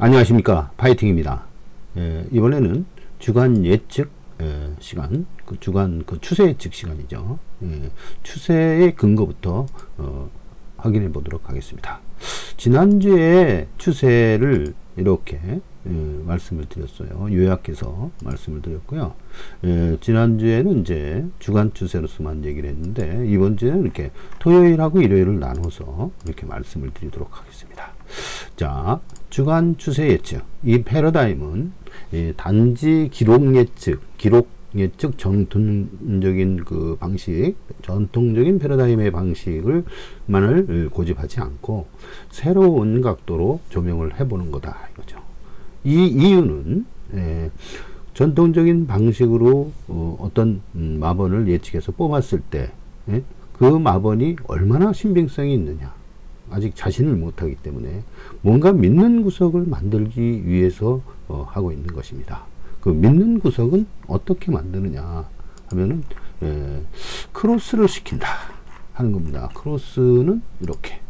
안녕하십니까, 파이팅입니다. 이번에는 주간 예측 시간, 주간 추세 예측 시간이죠. 추세의 근거부터 확인해 보도록 하겠습니다. 지난주에 추세를 이렇게 말씀을 드렸어요. 요약해서 말씀을 드렸고요. 지난주에는 이제 주간 추세로서만 얘기를 했는데, 이번 주에는 이렇게 토요일하고 일요일을 나눠서 이렇게 말씀을 드리도록 하겠습니다. 자, 주간 추세 예측. 이 패러다임은 단지 기록 예측 전통적인 그 방식, 전통적인 패러다임의 방식만을 고집하지 않고 새로운 각도로 조명을 해보는 거다 이거죠. 이 이유는 전통적인 방식으로 어떤 마번을 예측해서 뽑았을 때 그 마번이 얼마나 신빙성이 있느냐, 아직 자신을 못하기 때문에 뭔가 믿는 구석을 만들기 위해서 하고 있는 것입니다. 그 믿는 구석은 어떻게 만드느냐 하면은 크로스를 시킨다 하는 겁니다. 크로스는 이렇게,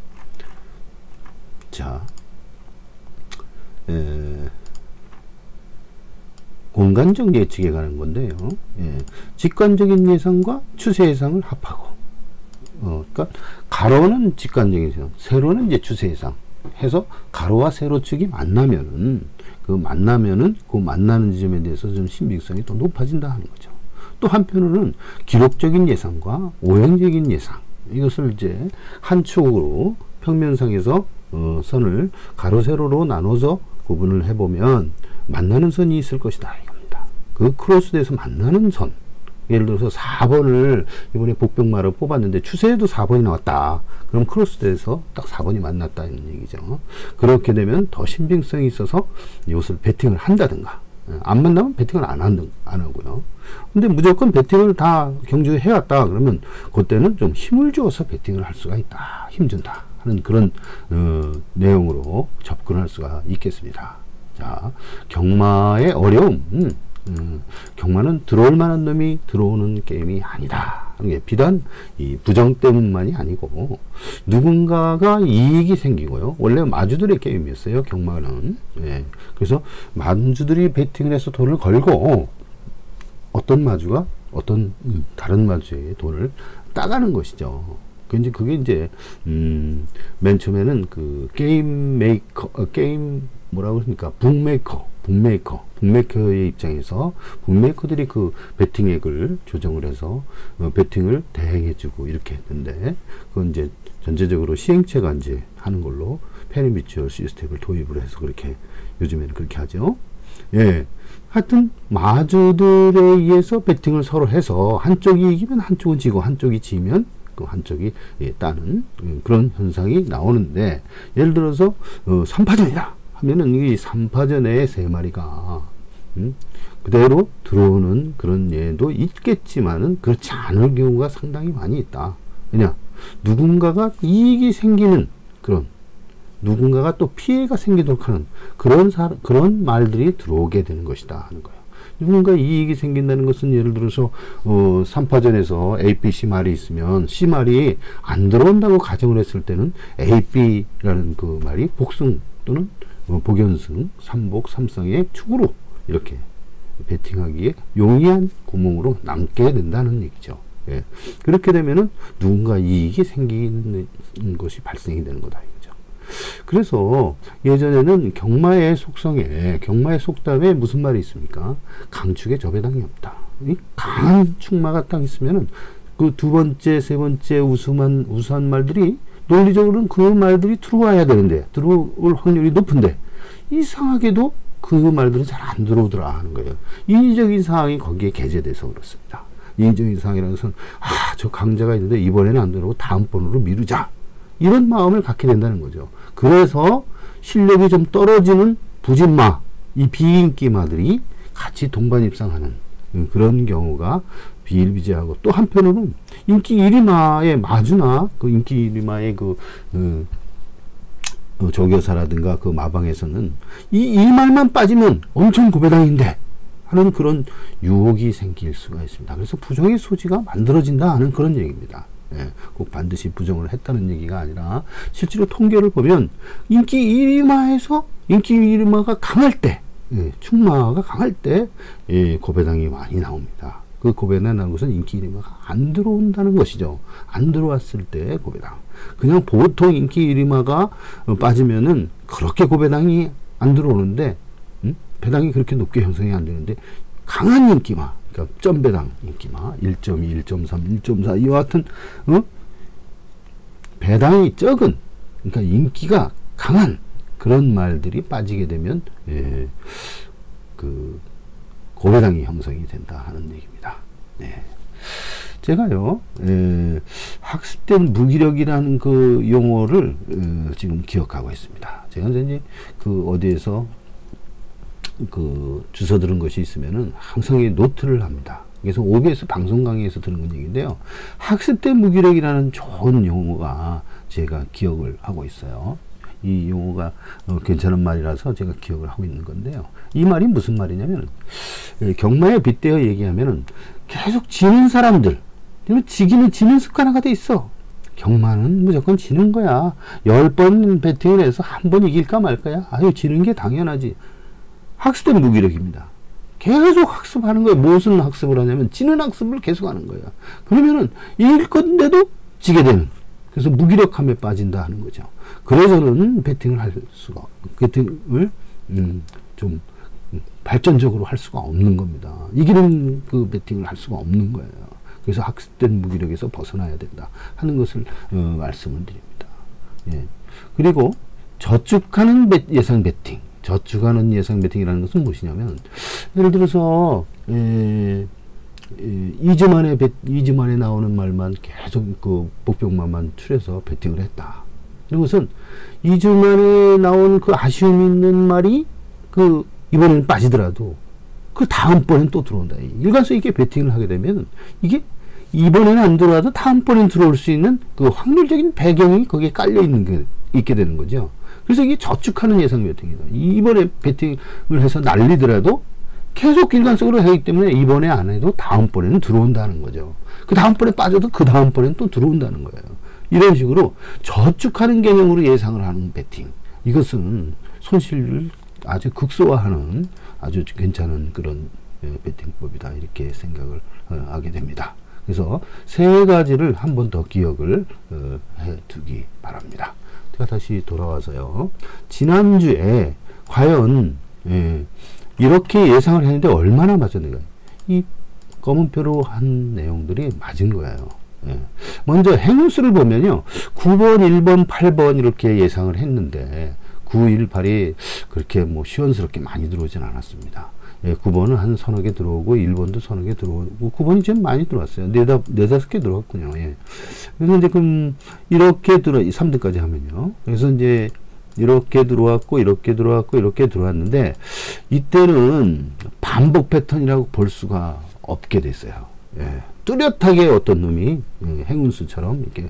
자, 공간적 예측에 관한 건데요. 직관적인 예상과 추세 예상을 합하고, 그러니까 가로는 직관적인 예상, 세로는 이제 추세 예상 해서 가로와 세로 축이 만나면은 그 만나는 지점에 대해서 좀 신빙성이 더 높아진다 하는 거죠. 또 한편으로는 기록적인 예상과 오행적인 예상, 이것을 이제 한 축으로 평면상에서 선을 가로 세로로 나눠서 구분을 해보면 만나는 선이 있을 것이다 이겁니다. 그 크로스돼서 만나는 선, 예를 들어서 4번을 이번에 복병마를 뽑았는데 추세에도 4번이 나왔다. 그럼 크로스돼서 딱 4번이 만났다는 얘기죠. 그렇게 되면 더 신빙성이 있어서 이것을 베팅을 한다든가, 안 만나면 베팅을 안 하고요. 근데 무조건 베팅을 다 경주해왔다 그러면 그때는 좀 힘을 주어서 베팅을 할 수가 있다, 힘준다 하는 그런 내용으로 접근할 수가 있겠습니다. 자, 경마의 어려움. 경마는 들어올 만한 놈이 들어오는 게임이 아니다. 이게 비단 이 부정 때문만이 아니고 누군가가 이익이 생기고요. 원래 마주들의 게임이었어요, 경마는. 그래서 마주들이 베팅을 해서 돈을 걸고 어떤 마주가 어떤 다른 마주의 돈을 따가는 것이죠. 그게 이제 맨 처음에는 그 게임 메이커, 뭐라고 그러니까 북메이커의 입장에서 북메이커들이 그 베팅액을 조정을 해서 베팅을 대행해주고 이렇게 했는데, 그건 이제 전체적으로 시행체가 이제 하는 걸로 페리미추얼 시스템을 도입을 해서 그렇게 요즘에는 그렇게 하죠. 하여튼 마주들에 의해서 베팅을 서로 해서 한쪽이 이기면 한쪽은 지고 한쪽이 지면 그 한쪽이 따는 그런 현상이 나오는데, 예를 들어서 3파전이다 하면은 이 3파전에 3마리가 그대로 들어오는 그런 예도 있겠지만은 그렇지 않을 경우가 상당히 많이 있다. 왜냐, 누군가가 이익이 생기는 그런, 누군가가 또 피해가 생기도록 하는 그런 말들이 들어오게 되는 것이다 하는 거예요. 누군가 이익이 생긴다는 것은 예를 들어서 3파전에서 A, B, C 말이 있으면 C 말이 안 들어온다고 가정을 했을 때는 A, B라는 그 말이 복승 또는 복연승, 삼복, 삼성의 축으로 이렇게 베팅하기에 용이한 구멍으로 남게 된다는 얘기죠. 그렇게 되면은 누군가 이익이 생기는 것이 발생이 되는 거다 이거죠. 그래서 예전에는 경마의 속담에 무슨 말이 있습니까? 강축에 저배당이 없다. 강한 축마가 딱 있으면은 그 두 번째, 세 번째 우수한 말들이 논리적으로는 그 말들이 들어와야 되는데, 들어올 확률이 높은데 이상하게도 그 말들은 잘 안 들어오더라 하는 거예요. 인위적인 상황이 거기에 개재돼서 그렇습니다. 인위적인 상황이라는 것은 저 강자가 있는데 이번에는 안 들어오고 다음번으로 미루자, 이런 마음을 갖게 된다는 거죠. 그래서 실력이 좀 떨어지는 부진마, 이 비인기마들이 같이 동반 입상하는 그런 경우가 비일비재하고, 또 한편으로는 인기 1위마의 마주나 그 인기 1위마의 조교사라든가 그 마방에서는 이 말만 빠지면 엄청 고배당인데 하는 그런 유혹이 생길 수가 있습니다. 그래서 부정의 소지가 만들어진다 하는 그런 얘기입니다. 꼭 반드시 부정을 했다는 얘기가 아니라 실제로 통계를 보면 인기 1위마에서 인기 이름화가 강할 때, 예, 충마가 강할 때, 예, 고배당이 많이 나옵니다. 그 고배당이 나는 것은 인기 이름화가 안 들어온다는 것이죠. 안 들어왔을 때 고배당. 그냥 보통 인기 이름화가 빠지면은 그렇게 고배당이 안 들어오는데, 배당이 그렇게 높게 형성이 안 되는데, 강한 인기마, 그러니까 점배당 인기마, 1.2, 1.3, 1.4, 이와 같은, 배당이 적은, 그러니까 인기가 강한 그런 말들이 빠지게 되면, 예, 그, 고배당이 형성이 된다 하는 얘기입니다. 네. 제가요, 학습된 무기력이라는 그 용어를 지금 기억하고 있습니다. 제가 이제 그 어디에서 그 주워 들은 것이 있으면은 항상 이 노트를 합니다. 그래서 OBS 방송 강의에서 들은 건 얘기인데요. 학습된 무기력이라는 좋은 용어가 제가 기억을 하고 있어요. 이 용어가 괜찮은 말이라서 제가 기억을 하고 있는 건데요. 이 말이 무슨 말이냐면, 경마에 빗대어 얘기하면은 계속 지는 사람들, 지기는 지는 습관화가 돼 있어. 경마는 무조건 지는 거야. 10번 배팅을 해서 한 번 이길까 말까야. 아유, 지는 게 당연하지. 학습된 무기력입니다. 계속 학습하는 거예요. 무슨 학습을 하냐면 지는 학습을 계속 하는 거예요. 그러면은 이길 건데도 지게 되는. 그래서 무기력함에 빠진다 하는 거죠. 그래서는 배팅을 할 수가, 배팅을 좀 발전적으로 할 수가 없는 겁니다. 이기는 그 배팅을 할 수가 없는 거예요. 그래서 학습된 무기력에서 벗어나야 된다 하는 것을 말씀을 드립니다. 예. 그리고 저축하는 예상 배팅. 저축하는 예상 배팅이라는 것은 무엇이냐면, 예를 들어서 2주 만에 나오는 말만 계속 그 복병만만 추려서 배팅을 했다. 이런 것은 2주 만에 나온 그 아쉬움 있는 말이 그 이번에는 빠지더라도 그 다음번엔 또 들어온다. 일관성 있게 배팅을 하게 되면 이게 이번에는 안 들어와도 다음번엔 들어올 수 있는 그 확률적인 배경이 거기에 깔려 있는 게 있게 되는 거죠. 그래서 이게 저축하는 예상 배팅이다. 이번에 배팅을 해서 날리더라도 계속 일관성으로 하기 때문에 이번에 안 해도 다음번에는 들어온다는 거죠. 그 다음번에 빠져도 그 다음번에는 또 들어온다는 거예요. 이런 식으로 저축하는 개념으로 예상을 하는 배팅. 이것은 손실을 아주 극소화하는 아주 괜찮은 그런 배팅법이다. 이렇게 생각을 하게 됩니다. 그래서 세 가지를 한 번 더 기억을 해 두기 바랍니다. 제가 다시 돌아와서요. 지난주에 과연 이렇게 예상을 했는데 얼마나 맞았는가. 이 검은표로 한 내용들이 맞은 거예요. 예. 먼저 행운수를 보면요. 9번, 1번, 8번 이렇게 예상을 했는데 9, 1, 8이 그렇게 뭐 시원스럽게 많이 들어오진 않았습니다. 예, 9번은 한 서너 개 들어오고 1번도 서너 개 들어오고 9번이 좀 많이 들어왔어요. 네다섯 개 들어왔군요. 예. 그래서 이제 이렇게 3등까지 하면요. 그래서 이제 이렇게 들어왔고 이렇게 들어왔고 이렇게 들어왔는데 이때는 반복 패턴이라고 볼 수가 없게 됐어요. 예. 뚜렷하게 어떤 놈이 행운수처럼 이렇게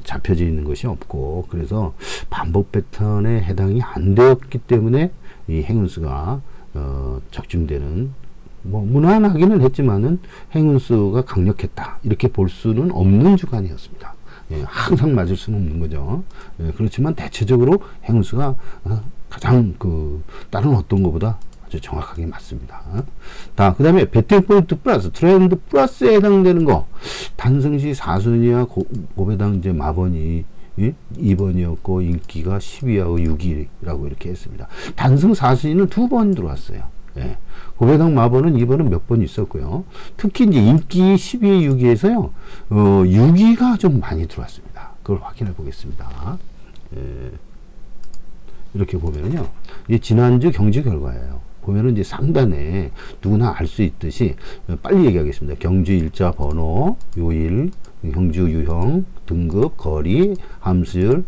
잡혀져 있는 것이 없고, 그래서 반복 패턴에 해당이 안 되었기 때문에 이 행운수가 적중되는, 뭐 무난하기는 했지만은 행운수가 강력했다 이렇게 볼 수는 없는 주간이었습니다. 예, 항상 맞을 수는 없는 거죠. 예, 그렇지만 대체적으로 행운수가 가장 다른 어떤 것보다 아주 정확하게 맞습니다. 그 다음에 배팅 포인트 플러스, 트렌드 플러스에 해당되는 거, 탄생시 4순위와 고배당 이제 마번이 2번이었고 인기가 12하고 6이라고 이렇게 했습니다. 단승 4순위는 2번 들어왔어요. 예. 고배당 마번은 2번은 몇 번 있었고요. 특히 이제 인기 12, 6위에서요, 6위가 좀 많이 들어왔습니다. 그걸 확인해 보겠습니다. 예. 이렇게 보면은요, 이 지난주 경주 결과예요. 보면은 이제 상단에 누구나 알 수 있듯이 빨리 얘기하겠습니다. 경주 일자 번호, 요일, 경주 유형, 등급, 거리, 함수율,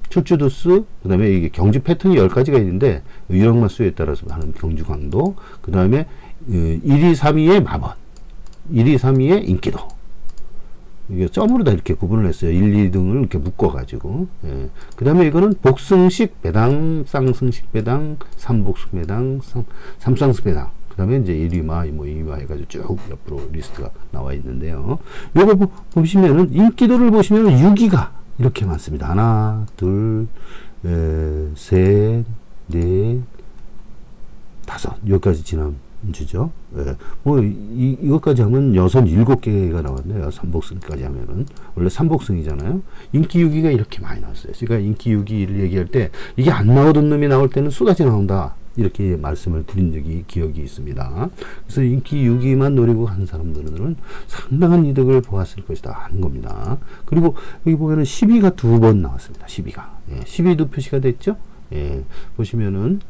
출주 도수, 그 다음에 이게 경주 패턴이 10가지가 있는데 유형만 수에 따라서 하는 경주 강도, 그 다음에 1, 2, 3위의 마번, 1, 2, 3위의 인기도. 이게 점으로 다 이렇게 구분을 했어요. 1, 2등을 이렇게 묶어가지고. 예. 그 다음에 이거는 복승식 배당, 쌍승식 배당, 삼복승 배당, 삼쌍승 배당. 그 다음에 이제 1위마, 뭐 2위마 해가지고 쭉 옆으로 리스트가 나와 있는데요. 요거 보시면은, 인기도를 보시면은 6위가 이렇게 많습니다. 하나, 둘, 셋, 여기까지 지난주죠. 예. 뭐, 이것까지 하면 여섯 7개가 나왔네요. 삼복승까지 하면은. 원래 삼복승이잖아요. 인기 6위가 이렇게 많이 나왔어요. 제가 인기 6위를 얘기할 때, 이게 안 나오던 놈이 나올 때는 쏟아져 나온다. 이렇게 말씀을 드린 적이 기억이 있습니다. 그래서 인기 6위만 노리고 한 사람들은 상당한 이득을 보았을 것이다 하는 겁니다. 그리고 여기 보면은 10위가 2번 나왔습니다. 10위가. 예, 10위도 표시가 됐죠? 예, 보시면은,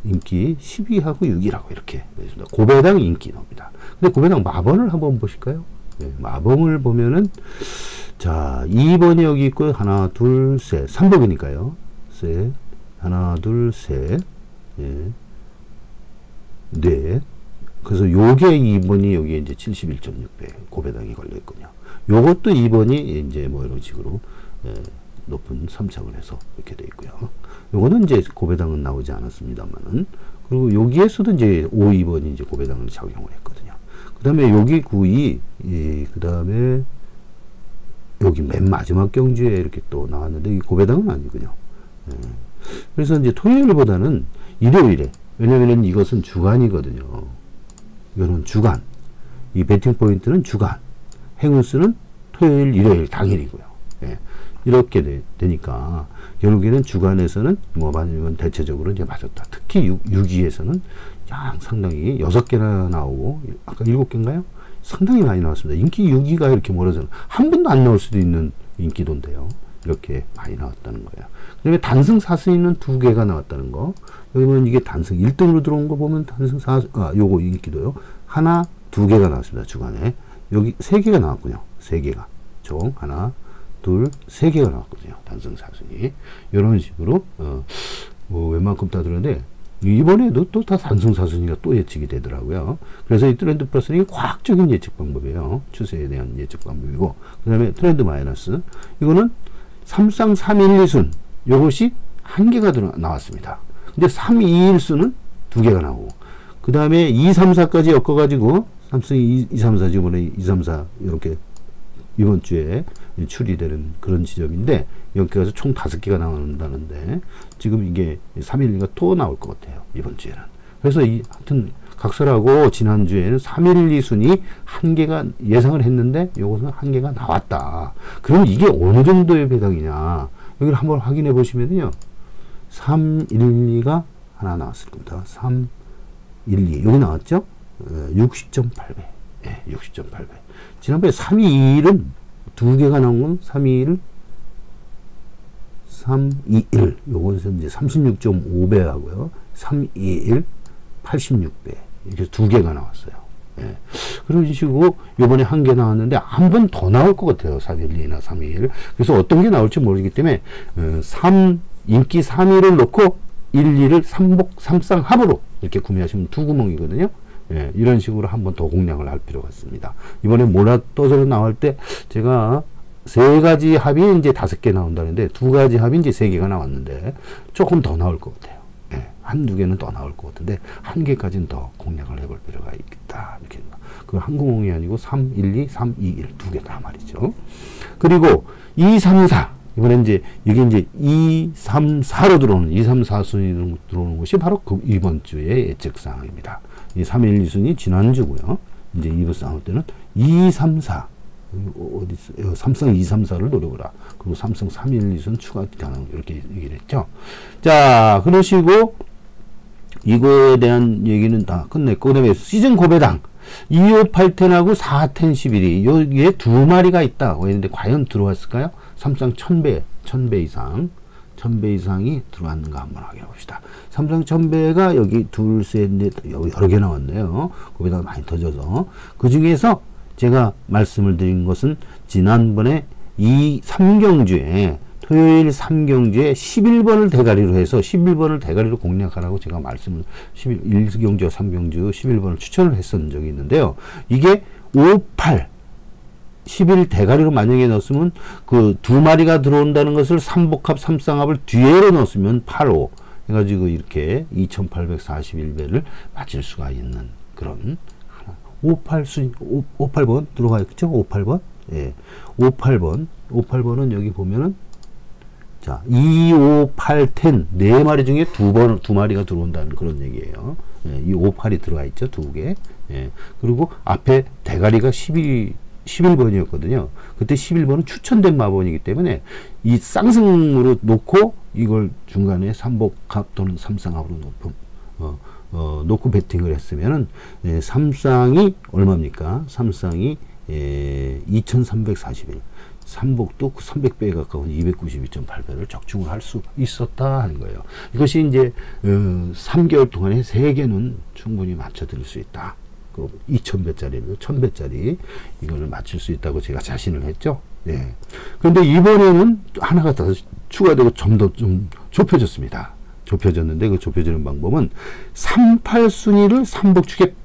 인기 10위하고 6위라고 이렇게 되어 있습니다. 고배당 인기 나옵니다. 근데 고배당 마번을 한번 보실까요? 예, 마번을 보면은, 자, 2번이 여기 있고요. 하나, 둘, 셋. 3복이니까요. 셋. 하나, 둘, 셋. 예. 넷. 그래서 요게 2번이 여기에 이제 71.6배 고배당이 걸려있군요. 요것도 2번이 이제 뭐 이런 식으로, 예, 높은 삼착을 해서 이렇게 되어 있고요. 요거는 이제 고배당은 나오지 않았습니다만은, 그리고 여기에서도 이제 5, 2번이 이제 고배당을 적용을 했거든요. 그 다음에 여기 9위, 예, 그 다음에 여기 맨 마지막 경주에 이렇게 또 나왔는데, 이 고배당은 아니군요. 예. 그래서 이제 토요일보다는 일요일에, 왜냐면은 이것은 주간이거든요. 이거는 주간. 이 배팅 포인트는 주간. 행운수는 토요일, 일요일 당일이고요. 예. 이렇게 되니까 결국에는 주간에서는 뭐 아니면 대체적으로 이제 맞았다. 특히 6위에서는 상당히 6개나 나오고 아까 7개인가요? 상당히 많이 나왔습니다. 인기 6위가 이렇게 멀어져는 한 번도 안 나올 수도 있는 인기도인데요. 이렇게 많이 나왔다는 거예요. 그 다음에 단승 4승이는 2개가 나왔다는 거. 여기 보면 이게 단승 1등으로 들어온 거 보면 단승 4승, 요거 인기도요. 하나, 2개가 나왔습니다. 주간에. 여기 3개가 나왔군요. 3개가. 총 하나, 둘, 3개가 나왔거든요. 단승 4승이. 이런 식으로, 뭐 웬만큼 다 들었는데, 이번에도 또 다 단승 4승이가 또 예측이 되더라고요. 그래서 이 트렌드 플러스는 이게 과학적인 예측 방법이에요. 추세에 대한 예측 방법이고, 그 다음에 트렌드 마이너스. 이거는 3쌍 3, 1, 2순. 요것이 1개가 나왔습니다. 근데 3, 2, 1순은 2개가 나오고, 그 다음에 2, 3, 4까지 엮어가지고, 3승 2, 3, 4, 이번에 2, 3, 4, 이렇게 이번 주에 출이되는 그런 지점인데, 여기 가서 총 5개가 나온다는데, 지금 이게 311가 또 나올 것 같아요. 이번 주에는. 그래서 하여튼, 각설하고 지난주에는 312순위 1개가 예상을 했는데, 요것은 1개가 나왔다. 그럼 이게 어느 정도의 배당이냐. 여기를 한번 확인해 보시면요. 312가 하나 나왔을 겁니다. 312. 여기 나왔죠? 60.8배. 예, 60.8배. 지난번에 321은 2개가 나온 건 321, 321. 요것은 이제 36.5배 하고요. 321, 86배. 이렇게 2개가 나왔어요. 예. 그런 식으로 요번에 1개 나왔는데 한 번 더 나올 것 같아요. 312나 321. 그래서 어떤 게 나올지 모르기 때문에, 인기 3위를 놓고 1, 2를 삼쌍 합으로 이렇게 구매하시면 2구멍이거든요. 예, 이런 식으로 한번 더 공략을 할 필요가 있습니다. 이번에 몰아떠서 나올 때 제가 3가지 합이 이제 5개 나온다는데 2가지 합이 이제 3개가 나왔는데 조금 더 나올 것 같아요. 예, 1-2개는 더 나올 것 같은데 1개까지는 더 공략을 해볼 필요가 있겠다. 이렇게. 그 한 구멍이 아니고 3, 1, 2, 3, 2, 1 2개다 말이죠. 그리고 2, 3, 4. 이번에 이제 이게 이제 2, 3, 4로 들어오는 2, 3, 4순위 들어오는 것이 바로 그 이번 주의 예측 사항입니다. 이 3, 1, 2순위 지난주고요. 이제 2부 싸울 때는 2, 3, 4. 어디 있어요? 3승 2, 3, 4를 노려보라. 그리고 3승 3, 1, 2순 추가 가능. 이렇게 얘기를 했죠. 자, 그러시고 이거에 대한 얘기는 다 끝냈고, 그 다음에 시즌 고배당 2호 8텐하고 4텐 11이 여기에 2마리가 있다고 했는데 과연 들어왔을까요? 삼성 1000배 이상 1000배 이상이 들어왔는가 한번 확인해 봅시다. 삼성 1000배가 여기 둘, 셋, 넷 여러 개 나왔네요. 거기다가 많이 터져서 그 중에서 제가 말씀을 드린 것은 지난번에 3경주에 토요일 3경주에 11번을 대가리로 해서 11번을 대가리로 공략하라고 제가 말씀을 1경주와 3경주 11번을 추천을 했었던 적이 있는데요. 이게 58 11 대가리로 만약에 넣었으면 그 2마리가 들어온다는 것을 3복합 3쌍합을 뒤에로 넣었으면 85 해가지고 이렇게 2841배를 맞출 수가 있는 그런 58번 들어가 있죠. 58번. 예. 58번은 여기 보면은 자, 2, 5, 8, 10, 네 마리 중에 두 마리가 들어온다는 그런 얘기예요. 예, 이 5, 8이 들어가 있죠, 두 개. 예, 그리고 앞에 대가리가 11번이었거든요. 그때 11번은 추천된 마번이기 때문에 이 쌍승으로 놓고 이걸 중간에 삼복합 또는 삼쌍합으로 놓고 배팅을 했으면은, 예, 삼쌍이 얼마입니까? 삼쌍이 2341. 삼복도 300배에 가까운 292.8배를 적중을 할 수 있었다 하는 거예요. 이것이 이제 3개월 동안에 3개는 충분히 맞춰드릴 수 있다. 그 2000배짜리를 1000배짜리 이거를 맞출 수 있다고 제가 자신을 했죠. 예. 그런데 이번에는 하나가 더 추가되고 좀 더 좀 좁혀졌습니다. 좁혀졌는데 그 좁혀지는 방법은 38순위를 삼복축에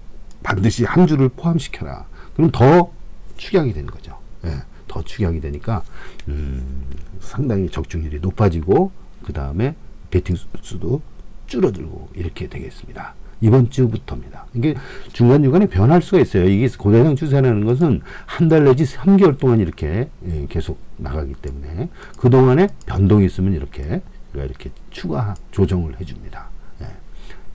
반드시 한 줄을 포함시켜라. 그럼 더 축약이 되는 거죠. 예. 더 축약이 되니까 상당히 적중률이 높아지고 그 다음에 배팅 수도 줄어들고 이렇게 되겠습니다. 이번 주부터입니다. 이게 중간중간에 변할 수가 있어요. 이게 고대장 추세라는 것은 한 달 내지 3개월 동안 이렇게 계속 나가기 때문에 그동안에 변동이 있으면 이렇게 추가 조정을 해줍니다. 예.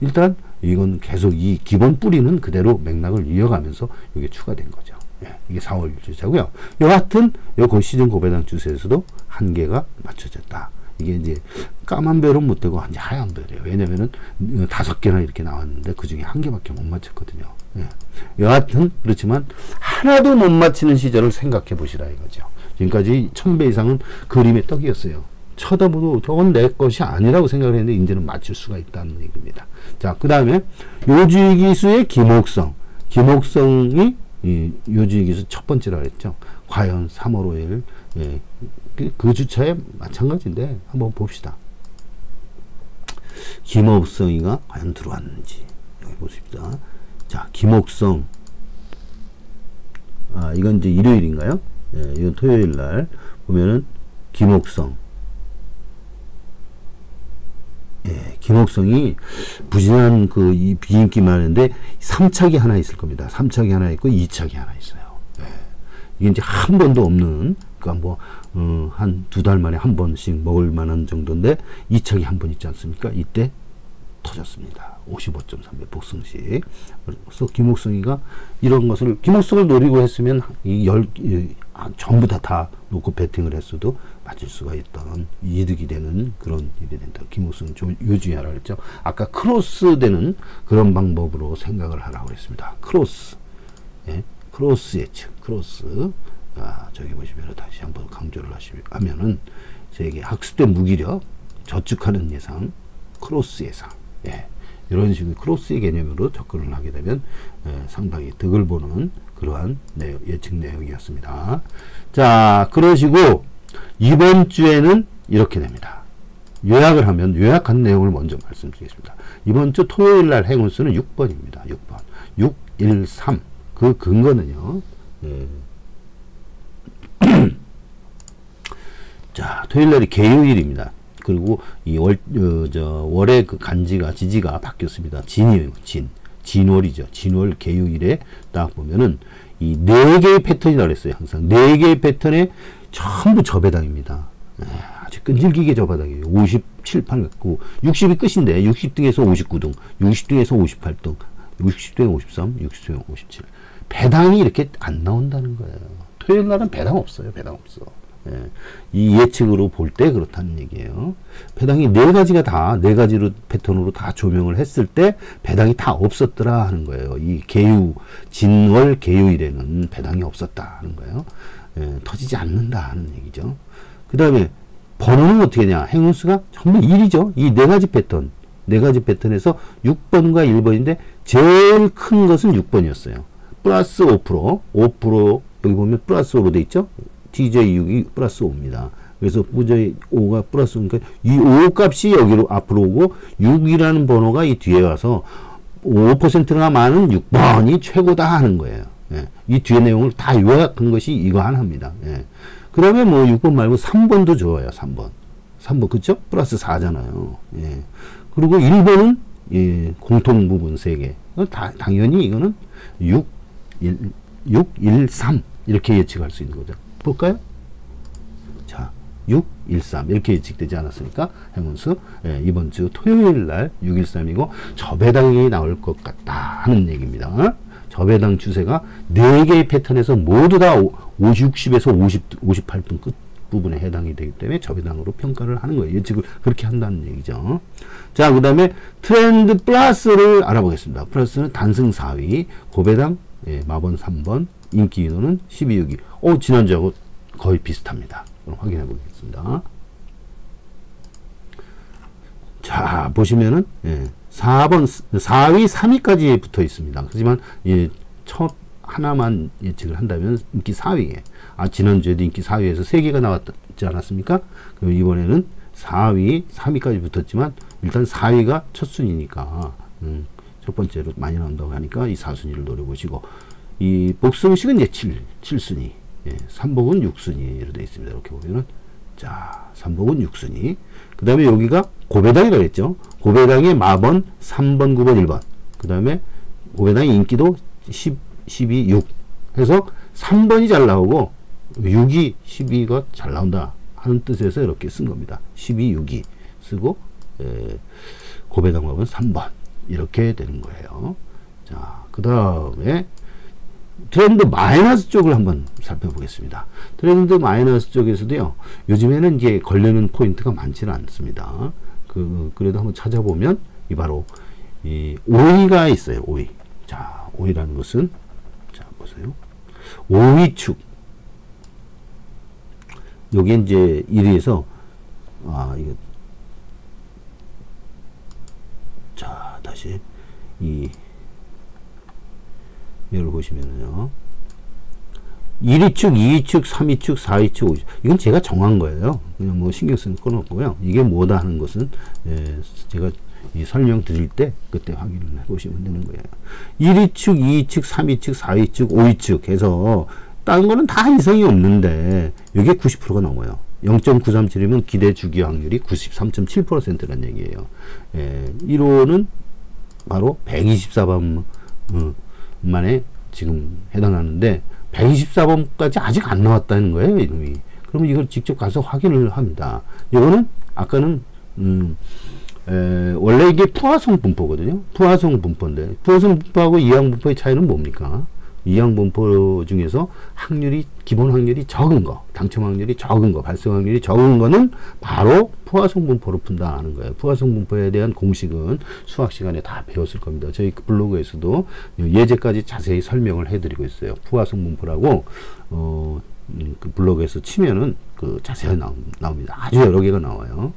일단 이건 계속 이 기본 뿌리는 그대로 맥락을 이어가면서 이게 추가된 거죠. 예, 이게 4월 주자고요. 여하튼 요 시즌 고배당 추세에서도 한계가 맞춰졌다. 이게 이제 까만 별은 못 되고 이제 하얀 별이에요. 왜냐면은 5개나 이렇게 나왔는데 그 중에 1개밖에 못 맞췄거든요. 예. 여하튼 그렇지만 하나도 못 맞히는 시절을 생각해 보시라 이거죠. 지금까지 1000배 이상은 그림의 떡이었어요. 쳐다보도 저건 내 것이 아니라고 생각을 했는데 이제는 맞출 수가 있다는 얘기입니다. 자, 그 다음에 요주기수의 김옥성이 요주기수 첫 번째라 그랬죠. 과연 3월 5일 예, 그 주차에 마찬가지인데 한번 봅시다. 김옥성이가 과연 들어왔는지 여기 보십시다. 자, 김옥성, 이건 이제 일요일인가요? 예, 이건 토요일 날 보면은 김옥성, 예, 김옥성이 부진한 이 비인기 많은데 3착이 하나 있을 겁니다. 3착이 하나 있고 2착이 하나 있어요. 예. 이게 이제 한 번도 없는, 그러니까 한 2달 만에 한 번씩 먹을 만한 정도인데 2착이 한 번 있지 않습니까? 이때 터졌습니다. 55.3배 복승식. 그래서 김옥성이가 이런 것을, 김옥성을 노리고 했으면 전부 다 놓고 배팅을 했어도 맞을 수가 있던, 이득이 되는 그런 일이 된다. 김옥성 요주하라 그랬죠. 아까 크로스 되는 그런 방법으로 생각을 하라고 그랬습니다. 크로스. 예, 크로스 예측. 크로스. 저기 보시면 다시 한번 강조를 하면은 저에게 학습된 무기력, 저축하는 예상, 크로스 예상. 예. 이런 식의 크로스의 개념으로 접근을 하게 되면 상당히 득을 보는 그러한 예측 내용이었습니다. 자, 그러시고 이번 주에는 이렇게 됩니다. 요약한 내용을 먼저 말씀드리겠습니다. 이번 주 토요일 날 행운수는 6번입니다. 6번. 6, 1, 3. 그 근거는요. 예. 자, 토요일 날이 개요일입니다. 그리고 이 월의 그 지지가 바뀌었습니다. 진이에요. 진월이죠. 진월 개요일에 딱 보면은 이 4개의 패턴이 나왔어요. 항상 4개의 패턴에 전부 저배당입니다. 아주 끈질기게 저배당이에요. 57, 8, 9, 60이 끝인데 60등에서 59등, 60등에서 58등, 60등에 53, 60등에 57. 배당이 이렇게 안 나온다는 거예요. 토요일 날은 배당 없어요. 배당 없어. 예, 이 예측으로 볼 때 그렇다는 얘기예요. 배당이 4가지가 다 4가지로 패턴으로 다 조명을 했을 때 배당이 다 없었더라 하는 거예요. 이 진월 개요일에는 배당이 없었다 하는 거예요. 예, 터지지 않는다 하는 얘기죠. 그 다음에 번호는 어떻게 되냐? 행운수가 전부 1이죠. 이 4가지 패턴. 4가지 패턴에서 6번과 1번인데 제일 큰 것은 6번이었어요. 플러스 5%. 5% 여기 보면 플러스 5로 돼 있죠. TJ6이 플러스 5입니다. 그래서 TJ5가 플러스 5니까 이 5 값이 여기로 앞으로 오고 6이라는 번호가 이 뒤에 와서 5%가 많은 6번이 최고다 하는 거예요. 예. 이 뒤에 내용을 다 요약한 것이 이거 하나입니다. 예. 그 다음에 6번 말고 3번도 좋아요. 3번 그쵸? 플러스 4잖아요. 예. 그리고 1번은 예, 공통 부분 3개. 당연히 이거는 6, 1, 3 이렇게 예측할 수 있는 거죠. 볼까요? 자, 613 이렇게 예측되지 않았습니까? 행운수. 예, 이번 주 토요일 날 613이고 저배당이 나올 것 같다 하는 얘기입니다. 저배당 추세가 4개의 패턴에서 모두 다 60에서 58분 끝 부분에 해당이 되기 때문에 저배당으로 평가를 하는 거예요. 예측을 그렇게 한다는 얘기죠. 자, 그 다음에 트렌드 플러스를 알아보겠습니다. 플러스는 단승 4위, 고배당 예, 마번 3번, 인기 인호는 12, 6위. 지난주하고 거의 비슷합니다. 그럼 확인해 보겠습니다. 자, 보시면은, 예, 4위, 3위까지 붙어 있습니다. 하지만, 예, 첫 하나만 예측을 한다면 인기 4위에. 지난주에도 인기 4위에서 3개가 나왔지 않았습니까? 그럼 이번에는 4위, 3위까지 붙었지만, 일단 4위가 첫 순위니까, 첫 번째로 많이 나온다고 하니까 이 4순위를 노려보시고, 이 복승식은 이제 7순위, 예, 3복은 6순위로 되어 있습니다. 이렇게 보면은, 자, 3복은 6순위. 그 다음에 여기가 고배당이라고 했죠. 고배당의 마번 3번, 9번, 1번. 그 다음에 고배당의 인기도 12, 6 해서 3번이 잘 나오고 6이 12가 잘 나온다 하는 뜻에서 이렇게 쓴 겁니다. 12, 6이 쓰고 고배당 마번 3번 이렇게 되는 거예요. 자, 그 다음에 트렌드 마이너스 쪽을 한번 살펴보겠습니다. 트렌드 마이너스 쪽에서도요, 요즘에는 이제 걸리는 포인트가 많지는 않습니다. 그래도 한번 찾아보면, 바로, 이 5위가 있어요, 5위. 자, 5위라는 것은, 자, 보세요. 5위 축. 요게 이제 1위에서, 이거. 자, 다시, 이걸 보시면은요. 1위 축, 2위 축, 3위 축, 4위 축, 5위 축. 이건 제가 정한 거예요. 그냥 뭐 신경 쓰는 건 없고요. 이게 뭐다 하는 것은, 제가 이 설명 드릴 때 그때 확인을 해 보시면 되는 거예요. 1위 축, 2위 축, 3위 축, 4위 축, 5위 축 해서 다른 거는 다 이상이 없는데 이게 90%가 넘어요. 0.937이면 기대 주기 확률이 93.7%라는 얘기예요. 1호는 바로 124번 만에 지금 해당하는데 124번까지 아직 안 나왔다는 거예요, 이놈이. 그러면 이걸 직접 가서 확인을 합니다. 이거는 아까는 원래 이게 푸화성 분포거든요. 푸화성 분포인데 푸화성 분포하고 이항 분포의 차이는 뭡니까? 이항 분포 중에서 기본 확률이 적은 거, 당첨 확률이 적은 거, 발생 확률이 적은 거는 바로 푸화성 분포로 푼다는 거예요. 푸화성 분포에 대한 공식은 수학 시간에 다 배웠을 겁니다. 저희 블로그에서도 예제까지 자세히 설명을 해드리고 있어요. 푸화성 분포라고 그 블로그에서 치면은 자세히 나옵니다. 아주 여러 개가 나와요.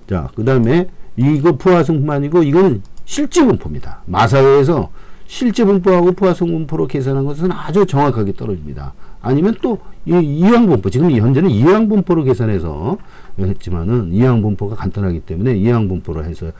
자, 그 다음에 이거 푸화성뿐만 아니고 이건 실제 분포입니다. 마사회에서 실제 분포하고 푸화성 분포로 계산한 것은 아주 정확하게 떨어집니다. 아니면 또 이항 분포, 지금 현재는 이항 분포로 계산해서 했지만은 이항 분포가 간단하기 때문에 이항 분포로 해서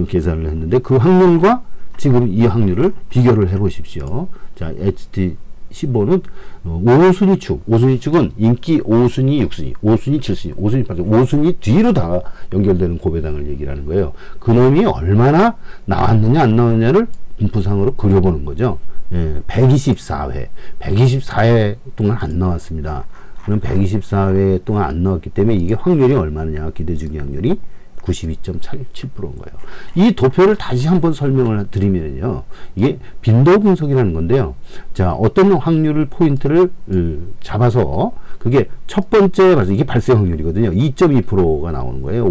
계산을 했는데 그 확률과 지금 이 확률을 비교를 해 보십시오. 자, HT 15는 5순위 축, 5순위 축은 인기 5순위, 6순위, 5순위, 7순위, 5순위, 8순위, 5순위 뒤로 다 연결되는 고배당을 얘기를 하는 거예요. 그놈이 얼마나 나왔느냐 안 나왔느냐를 분포상으로 그려보는 거죠. 124회, 124회 동안 안 나왔습니다. 그럼 124회 동안 안 나왔기 때문에 이게 확률이 얼마냐, 기대주기 확률이 92.7%인 거예요. 이 도표를 다시 한번 설명을 드리면요, 이게 빈도 분석이라는 건데요. 자, 어떤 확률을 포인트를 잡아서 그게 첫 번째 이게 발생 확률이거든요. 2.2%가 나오는 거예요.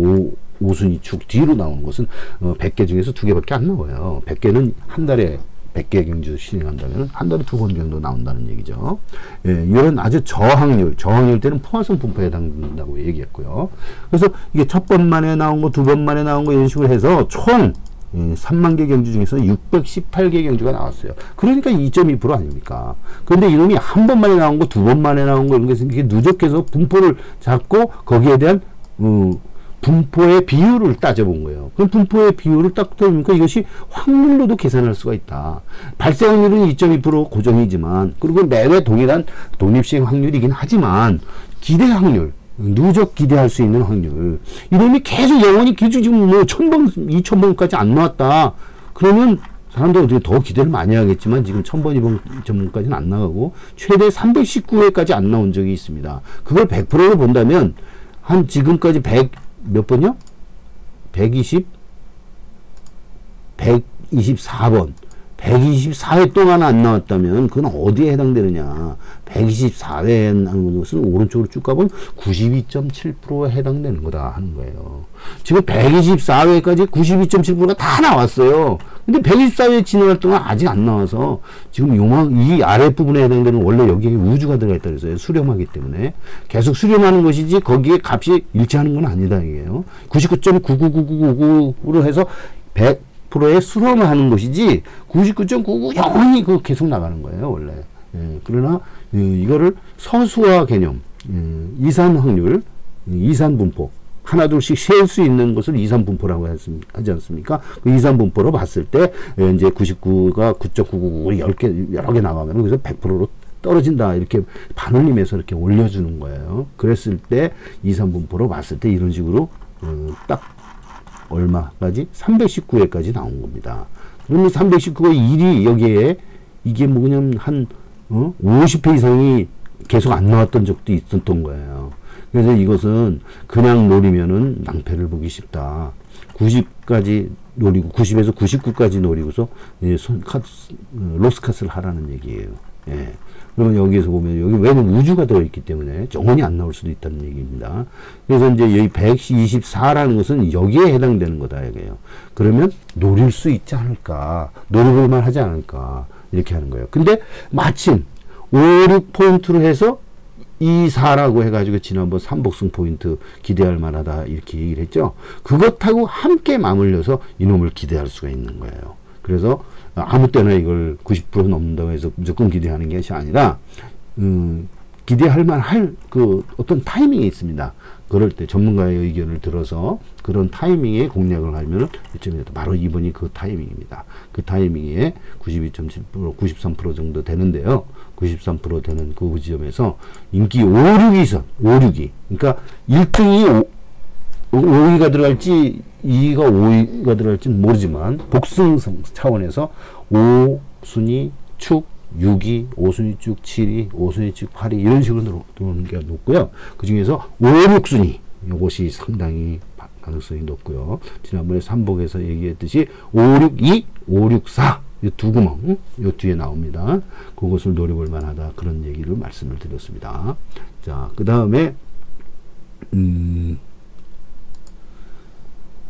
5순위 축 뒤로 나오는 것은 100개 중에서 2개밖에 안 나와요. 100개는 한 달에 100개 경주 실행한다면 한 달에 2번 정도 나온다는 얘기죠. 이런 아주 저확률 때는 포화성 분포에 해당된다고 얘기했고요. 그래서 이게 첫 번 만에 나온 거, 두 번 만에 나온 거 이런 식으로 해서 총 3만 개 경주 중에서 618개 경주가 나왔어요. 그러니까 2.2% 아닙니까? 그런데 이놈이 한 번 만에 나온 거, 두 번 만에 나온 거 이런 게 이렇게 누적해서 분포를 잡고 거기에 대한 분포의 비율을 따져본 거예요. 그럼 분포의 비율을 딱 따져보니까 이것이 확률로도 계산할 수가 있다. 발생 확률은 2.2% 고정이지만, 그리고 매회 동일한 독립시행 확률이긴 하지만, 기대 확률, 누적 기대할 수 있는 확률, 이놈이 계속 영원히 지금 뭐 1000번, 2000번까지 안 나왔다. 그러면 사람들은 어떻게 더 기대를 많이 하겠지만, 지금 1000번, 2000번까지는 안 나가고, 최대 319회까지 안 나온 적이 있습니다. 그걸 100%로 본다면, 한 지금까지 100 몇 번이요? 124번. 124회 동안 안 나왔다면 그건 어디에 해당되느냐. 124회 하는 것은 오른쪽으로 쭉 가보면 92.7%에 해당되는 거다 하는 거예요. 지금 124회까지 92.7%가 다 나왔어요. 근데 124회 지나갈 동안 아직 안 나와서 지금 이 아랫부분에 해당되는 원래 여기에 우주가 들어가 있다 그래서요. 수렴하기 때문에 계속 수렴하는 것이지 거기에 값이 일치하는 건 아니다 이게요. 99.99999로 해서 100%에 수렴을 하는 것이지 99.99 영원히 그 계속 나가는 거예요 원래. 예, 그러나 이거를 서수화 개념, 이산 확률, 이산 분포 하나 둘씩 셀 수 있는 것을 이산 분포라고 하지 않습니까? 그 이산 분포로 봤을 때 이제 99가 9.999 여러 개 나가면 그래서 100%로 떨어진다 이렇게 반올림해서 이렇게 올려주는 거예요. 그랬을 때 이산 분포로 봤을 때 이런 식으로 딱 얼마까지? 319회까지 나온 겁니다. 그러면 319의 1이 여기에 이게 뭐 그냥 한 50회 이상이 계속 안 나왔던 적도 있었던 거예요. 그래서 이것은 그냥 노리면은 낭패를 보기 쉽다. 90까지 노리고 90에서 99까지 노리고서 로스컷을 하라는 얘기예요. 예. 그러면 여기에서 보면 여기 왜냐면 우주가 들어있기 때문에 영원히 안 나올 수도 있다는 얘기입니다. 그래서 이제 여기 124라는 것은 여기에 해당되는 거다 이게요. 그러면 노릴 수 있지 않을까, 노려볼만 하지 않을까 이렇게 하는 거예요. 근데 마침 5, 6포인트로 해서 2, 4라고 해가지고 지난번 삼복승 포인트 기대할 만하다 이렇게 얘기를 했죠. 그것하고 함께 맞물려서 이놈을 기대할 수가 있는 거예요. 그래서 아무 때나 이걸 90% 넘는다고 해서 무조건 기대하는 것이 아니라 기대할 만할 그 어떤 타이밍이 있습니다. 그럴 때 전문가의 의견을 들어서 그런 타이밍에 공략을 하면 이쯤에서 바로 이번이 그 타이밍입니다. 그 타이밍에 92.7%, 93% 정도 되는데요. 93% 되는 그 지점에서 인기 5, 6위 5, 6위. 그러니까 1등이 5위가 들어갈지 2위가 5위가 들어갈지는 모르지만 복승 차원에서 5순위 축 6위, 5순위 쭉 7위, 5순위 쭉 8위 이런 식으로 들어오는 게 높고요. 그 중에서 5, 6순위 이것이 상당히 가능성이 높고요. 지난번에 삼복에서 얘기했듯이 5, 6, 2, 5, 6, 4 이 두 구멍 이 뒤에 나옵니다. 그것을 노려볼 만하다 그런 얘기를 말씀을 드렸습니다. 자, 그 다음에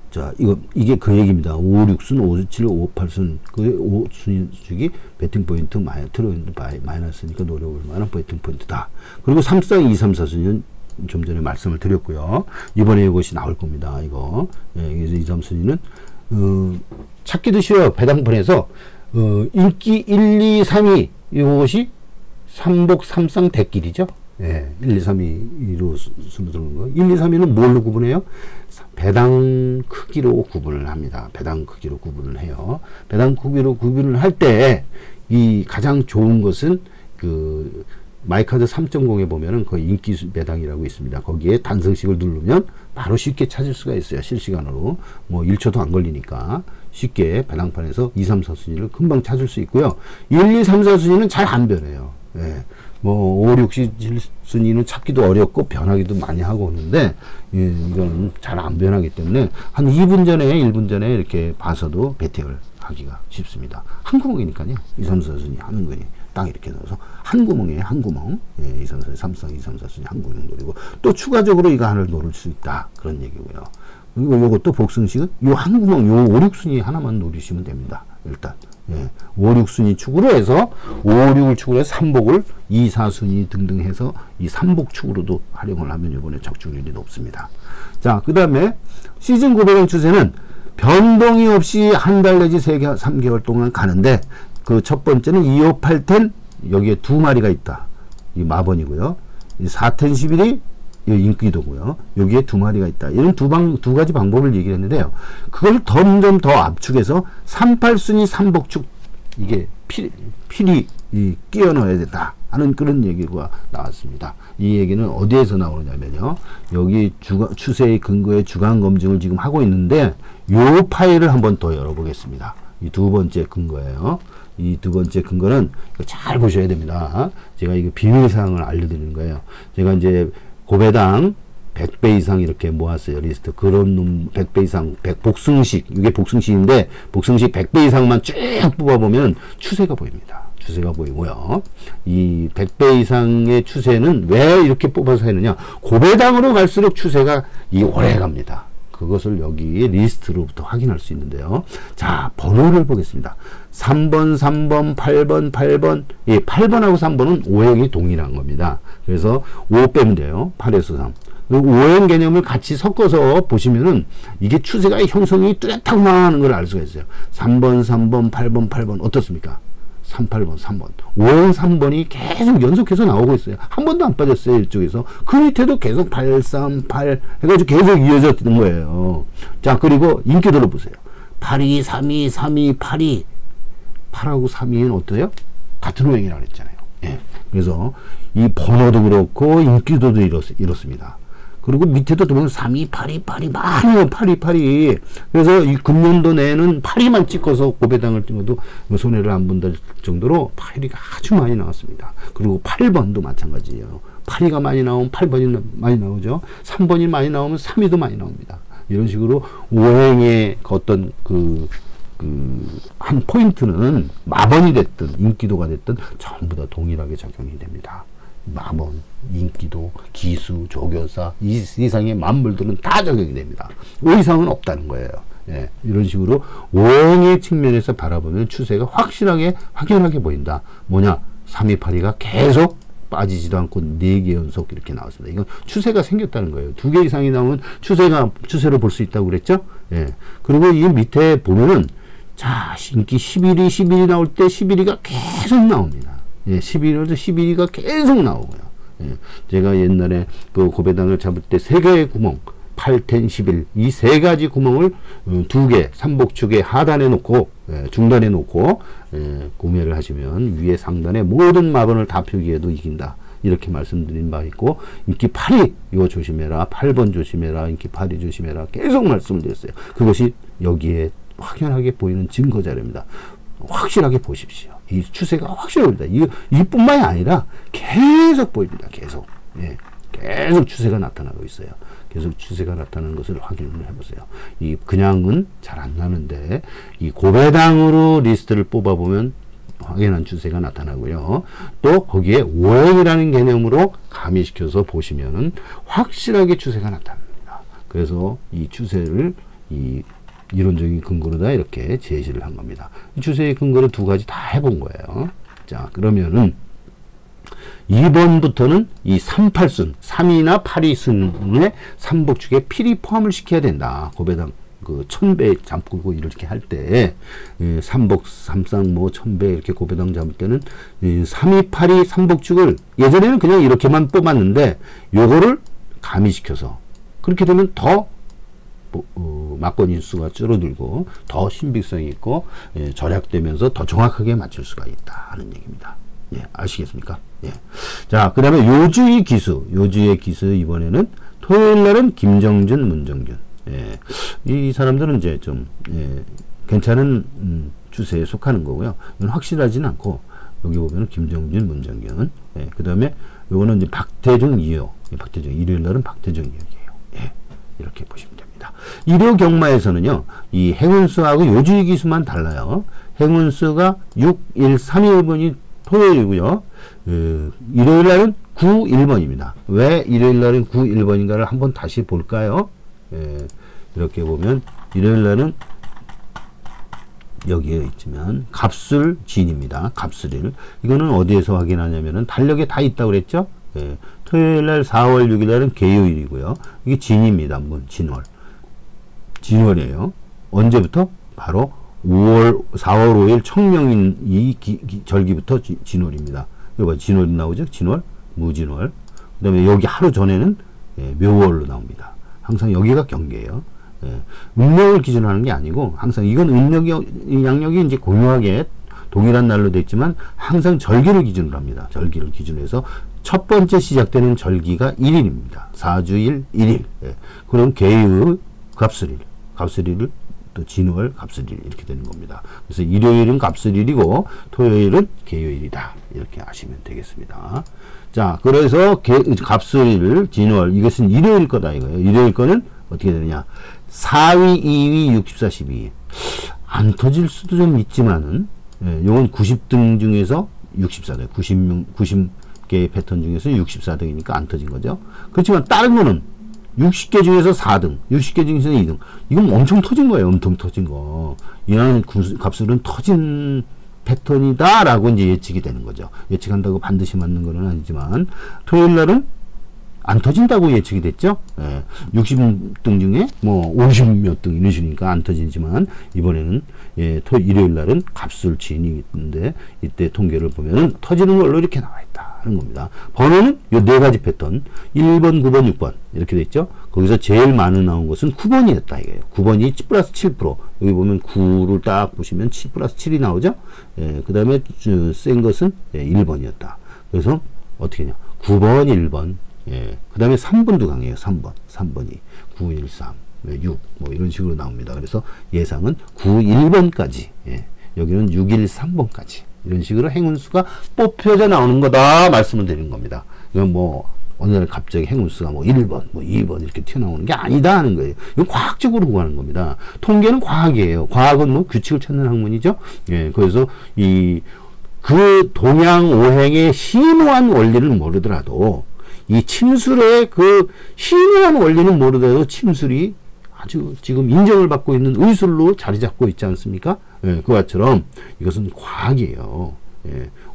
자, 이게 그 얘기입니다. 5, 6순, 5, 7, 5, 8순. 그 5순위 주기 배팅 포인트 마이너스니까 노려볼 만한 배팅 포인트다. 그리고 3, 4, 2, 3, 4순위는 좀 전에 말씀을 드렸고요. 이번에 이것이 나올 겁니다. 이거. 예, 그래서 2, 3순위는, 찾기도 쉬워요. 배당판에서, 인기 1, 2, 3위. 이것이 삼복, 삼상, 대길이죠. 예, 1, 2, 3위로 숨어드는 거. 1, 2, 3위는 뭘로 구분해요? 배당 크기로 구분을 합니다. 배당 크기로 구분을 해요. 배당 크기로 구분을 할 때, 이 가장 좋은 것은, 마이카드 3.0에 보면은 그 인기 배당이라고 있습니다. 거기에 단성식을 누르면 바로 쉽게 찾을 수가 있어요. 실시간으로. 뭐 1초도 안 걸리니까 쉽게 배당판에서 2, 3, 4순위를 금방 찾을 수 있고요. 1, 2, 3, 4순위는 잘 안 변해요. 예. 뭐 5, 6, 7순위는 찾기도 어렵고 변하기도 많이 하고 오는데 이거는 잘 안 변하기 때문에 한 2분 전에 1분 전에 이렇게 봐서도 배팅을 하기가 쉽습니다. 한 구멍이니까요. 2, 3, 4순위 한 구멍이 딱 이렇게 넣어서 한 구멍에 한 구멍 2, 3, 4, 3, 2, 3, 4순위 한 구멍 노리고 또 추가적으로 이거 하나를 노릴 수 있다. 그런 얘기고요. 그리고 요것도 복승식은 요 한 구멍 요 5, 6순위 하나만 노리시면 됩니다. 일단. 예, 5, 6순위 축으로 해서 5, 6을 축으로 해서 3복을 2, 4순위 등등 해서 이 3복 축으로도 활용을 하면 이번에 적중률이 높습니다. 자, 그 다음에 시즌 900원 추세는 변동이 없이 한 달 내지 3개월 동안 가는데 그 첫 번째는 2581 여기에 두 마리가 있다. 이 마번이고요. 이 410 11이 인기도고요. 여기에 두 마리가 있다. 이런 두 가지 방법을 얘기를 했는데요. 그걸 점점 더 압축해서 38순위 3복축 이게 필히 끼워 넣어야 된다 하는 그런 얘기가 나왔습니다. 이 얘기는 어디에서 나오느냐면요. 여기 추세의 근거에 주간 검증을 지금 하고 있는데 요 파일을 한번 더 열어보겠습니다. 이 두 번째 근거예요. 이 두 번째 근거는 잘 보셔야 됩니다. 제가 이거 비밀사항을 알려드리는 거예요. 제가 이제 고배당 100배 이상 이렇게 모았어요. 리스트. 그런 놈 100배 이상, 복승식, 이게 복승식인데, 복승식 100배 이상만 쭉 뽑아보면 추세가 보입니다. 추세가 보이고요. 이 100배 이상의 추세는 왜 이렇게 뽑아서 했느냐. 고배당으로 갈수록 추세가 오래 갑니다. 그것을 여기 리스트로부터 확인할 수 있는데요. 자, 번호를 보겠습니다. 3번, 3번, 8번, 8번. 예, 8번하고 3번은 오행이 동일한 겁니다. 그래서 5 빼면 돼요. 8에서 3. 오행 개념을 같이 섞어서 보시면은 이게 추세가 형성이 뚜렷하게 나가는 걸 알 수가 있어요. 3번, 3번, 8번, 8번. 어떻습니까? 3, 8번, 3번. 오행 3번이 계속 연속해서 나오고 있어요. 한 번도 안 빠졌어요. 이쪽에서. 그 밑에도 계속 8, 3, 8 해가지고 계속 이어졌던 거예요. 자, 그리고 인기도를 보세요. 82, 32, 32, 82. 8하고 3이는 어때요? 같은 오행이라고 했잖아요. 예. 그래서 이 번호도 그렇고 인기도도 이렇습니다. 그리고 밑에도 보면 32, 82, 82 많아요. 82, 82. 그래서 이 금년도 내에는 82만 찍어서 고배당을 찍어도 손해를 안 본다 정도로 82가 아주 많이 나왔습니다. 그리고 8번도 마찬가지예요. 82가 많이 나오면 8번이 많이 나오죠. 3번이 많이 나오면 3위도 많이 나옵니다. 이런 식으로 오행의 어떤 한 포인트는 마번이 됐든 인기도가 됐든 전부 다 동일하게 적용이 됩니다. 마번, 인기도, 기수, 조교사 이 이상의 만물들은 다 적용이 됩니다. 5 이상은 없다는 거예요. 예, 이런 식으로 오행의 측면에서 바라보면 추세가 확연하게 보인다. 뭐냐? 3282가 계속 빠지지도 않고 4개 연속 이렇게 나왔습니다. 이건 추세가 생겼다는 거예요. 2개 이상이 나오면 추세로 볼 수 있다고 그랬죠? 예. 그리고 이 밑에 보면은 자, 인기 11이 나올 때 11이가 계속 나옵니다. 예, 11위가 계속 나오고요. 예, 제가 옛날에 그 고배당을 잡을 때 3개의 구멍, 8, 10, 11, 이 3가지 구멍을 2개, 삼복축에 하단에 놓고, 중단에 놓고, 구매를 하시면 위에 상단에 모든 마번을 다 표기해도 이긴다. 이렇게 말씀드린 바 있고, 인기 8위, 이거 조심해라. 8번 조심해라. 인기 8위 조심해라. 계속 말씀을 드렸어요. 그것이 여기에 확연하게 보이는 증거 자료입니다. 확실하게 보십시오. 이 추세가 확실합니다. 이뿐만이 아니라 계속 보입니다. 계속. 예, 계속 추세가 나타나고 있어요. 계속 추세가 나타나는 것을 확인을 해보세요. 이 그냥은 잘 안 나는데 이 고배당으로 리스트를 뽑아보면 확연한 추세가 나타나고요. 또 거기에 오행이라는 개념으로 가미시켜서 보시면 확실하게 추세가 나타납니다. 그래서 이 추세를 이론적인 근거로 다 이렇게 제시를 한 겁니다. 이 추세의 근거를 2가지 다 해본 거예요. 자, 그러면은 2번부터는 이 38순, 3이나 8이 순의 삼복축에 필히 포함을 시켜야 된다. 고배당 1000배 잡고 이렇게 할 때, 삼복, 삼쌍, 1000배 이렇게 고배당 잡을 때는 3, 2, 8이 삼복축을 예전에는 그냥 이렇게만 뽑았는데 요거를 가미시켜서 그렇게 되면 더 막권 인수가 줄어들고 더 신빙성이 있고 절약되면서 더 정확하게 맞출 수가 있다 하는 얘기입니다. 예, 아시겠습니까? 예. 자, 그 다음에 요주의 기수 이번에는 토요일 날은 김정준, 문정균. 예. 이 사람들은 이제 좀 괜찮은 추세에 속하는 거고요. 이건 확실하지는 않고 여기 보면 김정준, 문정균. 예. 그 다음에 요거는 이제 박태중, 이효. 일요일 날은 박태중, 이효이에요. 예. 이렇게 보시면 됩니다. 일요 경마에서는요, 이 행운수하고 요주의 기수만 달라요. 행운수가 6, 1, 3, 1번이 토요일이고요. 일요일 날은 9, 1번입니다. 왜 일요일 날은 9, 1번인가를 한번 다시 볼까요? 이렇게 보면 일요일 날은 여기에 있지만 갑술 진입니다. 갑술일. 이거는 어디에서 확인하냐면은 달력에 다 있다고 그랬죠? 토요일 날 4월 6일 날은 개요일이고요. 이게 진입니다. 진월이에요. 언제부터? 바로 4월 5일 청명인 이 절기부터 진월입니다. 이거 봐, 진월 나오죠? 진월, 무진월. 그 다음에 여기 하루 전에는 묘월로 나옵니다. 항상 여기가 경계예요. 음력을 기준으로 하는 게 아니고 항상 이건 양력이 이제 공유하게 동일한 날로 됐지만 항상 절기를 기준으로 합니다. 절기를 기준으로 해서 첫 번째 시작되는 절기가 1일입니다. 4주일 1일. 그럼 개의 갑술일을 또 진월 갑술일 이렇게 되는 겁니다. 그래서 일요일은 갑술일이고 토요일은 개요일이다. 이렇게 아시면 되겠습니다. 자, 그래서 갑술일, 진월 이것은 일요일 거다 이거예요. 일요일 거는 어떻게 되느냐? 4위, 2위, 64, 12. 안 터질 수도 좀 있지만은 이건 90등 중에서 64등, 90개의 패턴 중에서 64등이니까 안 터진 거죠. 그렇지만 다른 거는 60개 중에서 4등, 60개 중에서 2등. 이건 엄청 터진 거예요. 엄청 터진 거. 이런 갑술은 터진 패턴이다 라고 이제 예측이 되는 거죠. 예측한다고 반드시 맞는 건 아니지만 토요일 날은 안 터진다고 예측이 됐죠. 60등 중에 뭐 50몇 등 이런 식이니까 안 터지지만 이번에는 일요일 날은 갑술 진이 있는데 이때 통계를 보면은 터지는 걸로 이렇게 나와 있다는 겁니다. 번호는 요 네 가지 패턴 1번, 9번, 6번 이렇게 돼 있죠. 거기서 제일 많이 나온 것은 9번이었다 이거예요. 9번이 플러스 7%. 여기 보면 9를 딱 보시면 7 플러스 7이 나오죠. 그 다음에 센 것은 1번이었다. 그래서 어떻게 하냐. 9번, 1번. 그 다음에 3번도 강해요. 3번이 9, 1, 3, 6 뭐 이런 식으로 나옵니다. 그래서 예상은 9, 1번까지 여기는 6, 1, 3번까지 이런 식으로 행운수가 뽑혀져 나오는 거다 말씀을 드리는 겁니다. 이건 뭐 어느 날 갑자기 행운수가 뭐 1번, 뭐 2번 이렇게 튀어나오는 게 아니다 하는 거예요. 이건 과학적으로 구하는 겁니다. 통계는 과학이에요. 과학은 뭐 규칙을 찾는 학문이죠. 그래서 그 동양 오행의 심오한 원리를 모르더라도 이 침술의 그 심오한 원리는 모르더라도 침술이 아주 지금 인정을 받고 있는 의술로 자리 잡고 있지 않습니까? 그것처럼 이것은 과학이에요.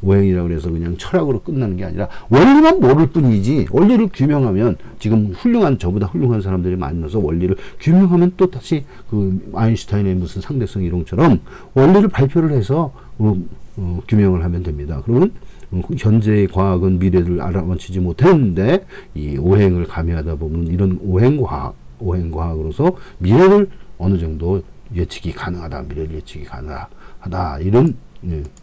오행이라고 해서 그냥 철학으로 끝나는 게 아니라 원리만 모를 뿐이지 원리를 규명하면 지금 저보다 훌륭한 사람들이 많아서 원리를 규명하면 또 다시 그 아인슈타인의 무슨 상대성 이론처럼 원리를 발표를 해서 규명을 하면 됩니다. 그러면 현재의 과학은 미래를 알아맞히지 못했는데 이 오행을 가미하다 보면 이런 오행과학으로서 미래를 어느 정도 예측이 가능하다. 미래를 예측이 가능하다. 이런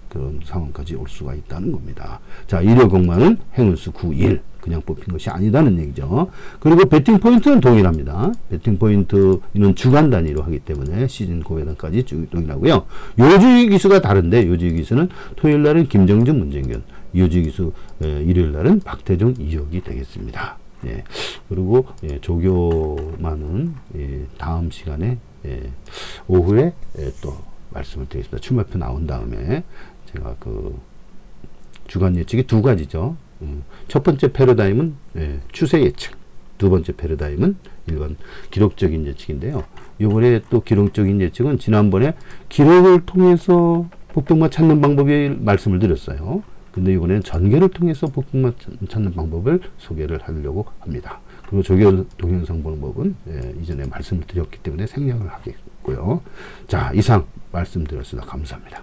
그런 상황까지 올 수가 있다는 겁니다. 자, 일요일공만은 행운수 9, 1 그냥 뽑힌 것이 아니다는 얘기죠. 그리고 배팅 포인트는 동일합니다. 배팅 포인트는 주간 단위로 하기 때문에 시즌 고배당까지 동일하고요. 요주의 기수가 다른데 요주의 기수는 토요일 날은 김정준, 문정균, 요주의 기수 일요일 날은 박태종, 이혁이 되겠습니다. 그리고 조교만은 다음 시간에 오후에 또 말씀을 드리겠습니다. 출마표 나온 다음에 제가 그 주간 예측이 두 가지죠. 첫 번째 패러다임은 추세 예측, 두 번째 패러다임은 일반 기록적인 예측인데요. 이번에 또 기록적인 예측은 지난번에 기록을 통해서 복동마 찾는 방법을 말씀을 드렸어요. 근데 이번에는 전개를 통해서 복동마 찾는 방법을 소개를 하려고 합니다. 그리고 조교 동영상 방법은 이전에 말씀을 드렸기 때문에 생략을 하겠고요. 자, 이상 말씀드렸습니다. 감사합니다.